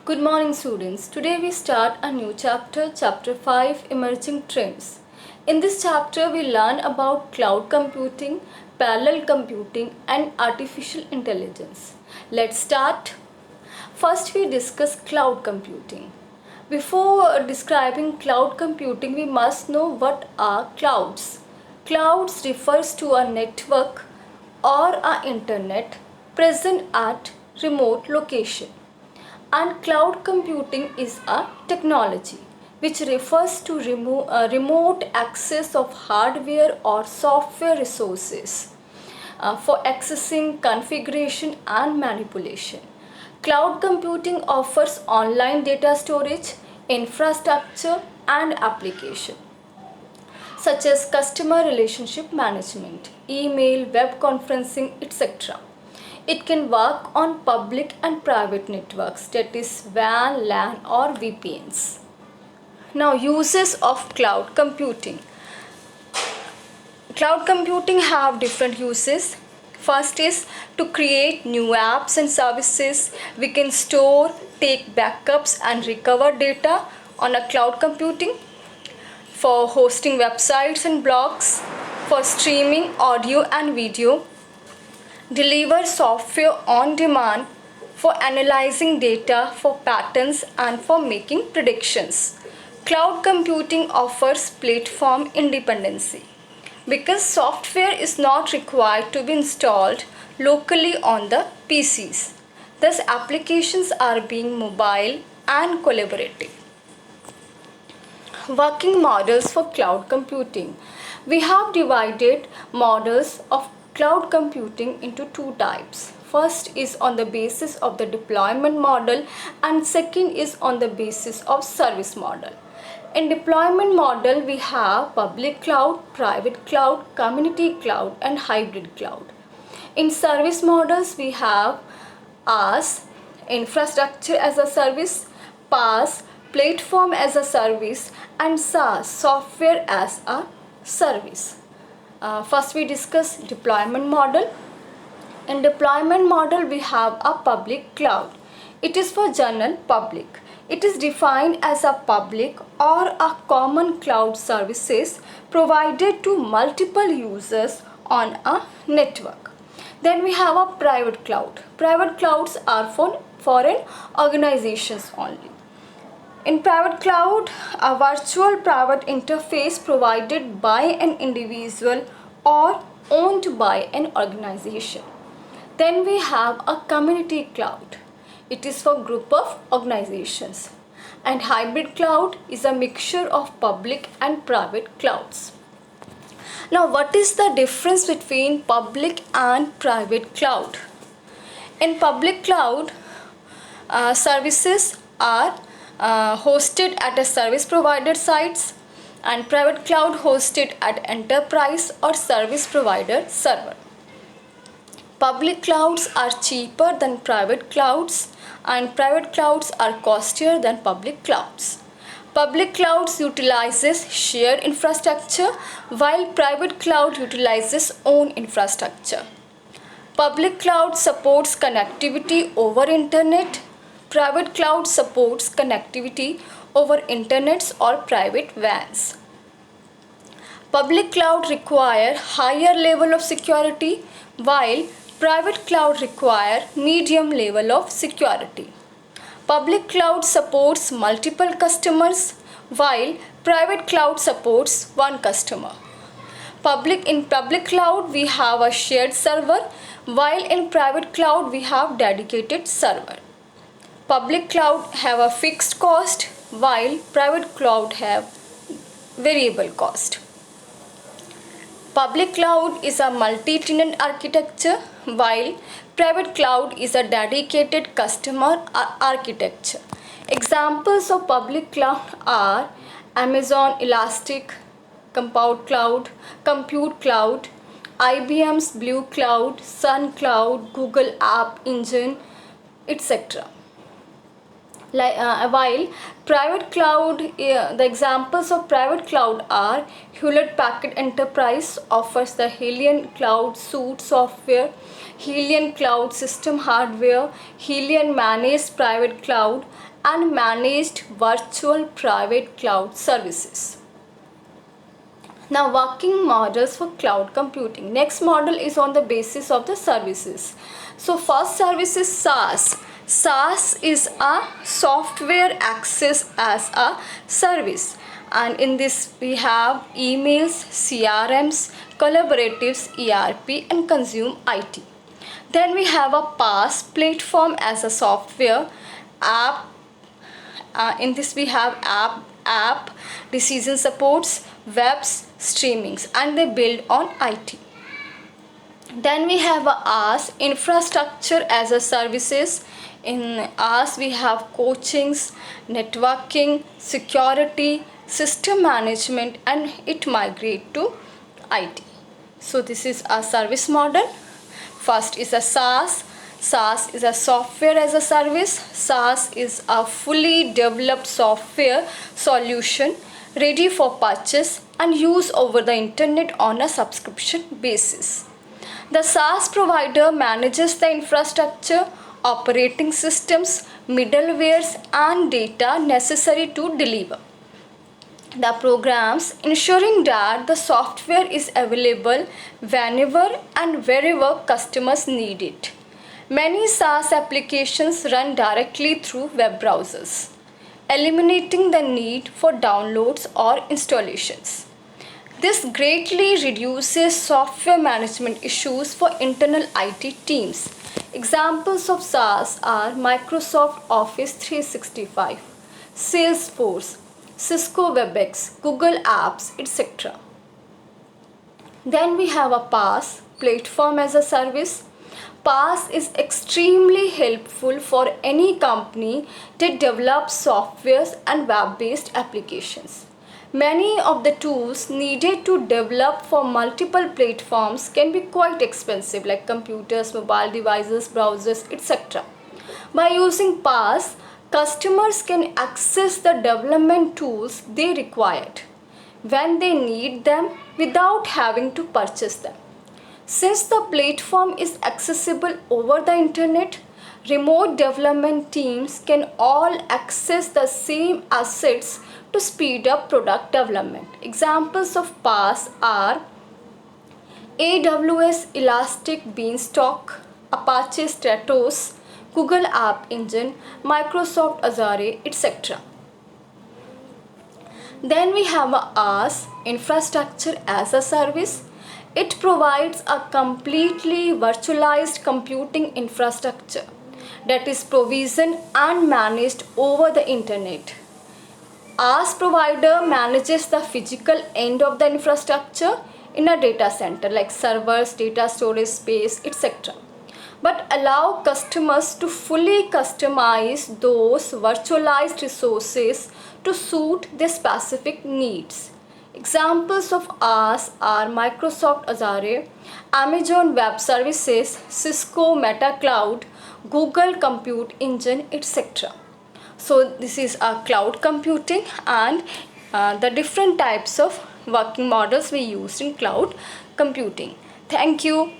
Good morning students. Today we start a new chapter, chapter 5, Emerging Trends. In this chapter we learn about cloud computing, parallel computing and artificial intelligence. Let's start. First we discuss cloud computing. Before describing cloud computing, we must know what are clouds. Clouds refers to a network or a internet present at remote location. And cloud computing is a technology which refers to remote access of hardware or software resources for accessing, configuration and manipulation. Cloud computing offers online data storage, infrastructure and application such as customer relationship management, email, web conferencing, etc. It can work on public and private networks, that is WAN, LAN or VPNs. Now, uses of cloud computing. Cloud computing have different uses. First is to create new apps and services. We can store, take backups and recover data on a cloud computing. For hosting websites and blogs, for streaming audio and video, deliver software on demand, for analyzing data for patterns and for making predictions. Cloud computing offers platform independency because software is not required to be installed locally on the PCs. Thus, applications are being mobile and collaborative. Working models for cloud computing. We have divided models of cloud computing into two types. First is on the basis of the deployment model and second is on the basis of service model. In deployment model, we have public cloud, private cloud, community cloud and hybrid cloud. In service models, we have IaaS, infrastructure as a service, PaaS, platform as a service and SaaS, software as a service. First we discuss deployment model. In deployment model we have a public cloud. It is for general public. It is defined as a public or a common cloud services provided to multiple users on a network. Then we have a private cloud. Private clouds are for foreign organizations only. In private cloud, a virtual private interface provided by an individual or owned by an organization. Then we have a community cloud. It is for group of organizations. And hybrid cloud is a mixture of public and private clouds. Now, what is the difference between public and private cloud? In public cloud, services are hosted at a service provider sites and private cloud hosted at enterprise or service provider server. Public clouds are cheaper than private clouds and private clouds are costlier than public clouds. Public clouds utilizes shared infrastructure while private cloud utilizes own infrastructure. Public cloud supports connectivity over internet. Private cloud supports connectivity over internets or private WANs. Public cloud require higher level of security while private cloud require medium level of security. Public cloud supports multiple customers while private cloud supports one customer. In public cloud we have a shared server while in private cloud we have dedicated server. Public cloud have a fixed cost while private cloud have variable cost. Public cloud is a multi-tenant architecture while private cloud is a dedicated customer architecture. Examples of public cloud are Amazon Elastic, Compound Cloud, Compute Cloud, IBM's Blue Cloud, Sun Cloud, Google App Engine, etc. While private cloud, the examples of private cloud are Hewlett Packard Enterprise offers the Helium Cloud Suite software, Helium Cloud System hardware, Helium Managed Private Cloud, and Managed Virtual Private Cloud Services. Now, working models for cloud computing. Next model is on the basis of the services. So first service is SaaS. SaaS is a software access as a service, and in this we have emails, CRMs, collaboratives, ERP, and consume IT. Then we have a PaaS, platform as a software, app. In this we have app, decision supports, webs, streamings, and they build on IT. Then we have a IaaS, infrastructure as a services. In IaaS we have coachings, networking, security, system management, and it migrate to IT. So this is a service model. First is a SaaS. SaaS is a software as a service. SaaS is a fully developed software solution ready for purchase and use over the internet on a subscription basis. The SaaS provider manages the infrastructure, operating systems, middlewares, and data necessary to deliver the programs, ensuring that the software is available whenever and wherever customers need it. Many SaaS applications run directly through web browsers, eliminating the need for downloads or installations. This greatly reduces software management issues for internal IT teams. Examples of SaaS are Microsoft Office 365, Salesforce, Cisco WebEx, Google Apps, etc. Then we have a PaaS, platform as a service. PaaS is extremely helpful for any company that develops softwares and web-based applications. Many of the tools needed to develop for multiple platforms can be quite expensive, like computers, mobile devices, browsers, etc. By using PaaS, customers can access the development tools they required when they need them without having to purchase them. Since the platform is accessible over the internet, remote development teams can all access the same assets to speed up product development. Examples of PaaS are AWS Elastic Beanstalk, Apache Stratos, Google App Engine, Microsoft Azure, etc. Then we have a IaaS, infrastructure as a service. It provides a completely virtualized computing infrastructure that is provisioned and managed over the internet. IaaS provider manages the physical end of the infrastructure in a data center like servers, data storage space, etc. But allow customers to fully customize those virtualized resources to suit their specific needs. Examples of IaaS are Microsoft Azure, Amazon Web Services, Cisco Meta Cloud, Google Compute Engine, etc. So this is a cloud computing and the different types of working models we use in cloud computing. Thank you.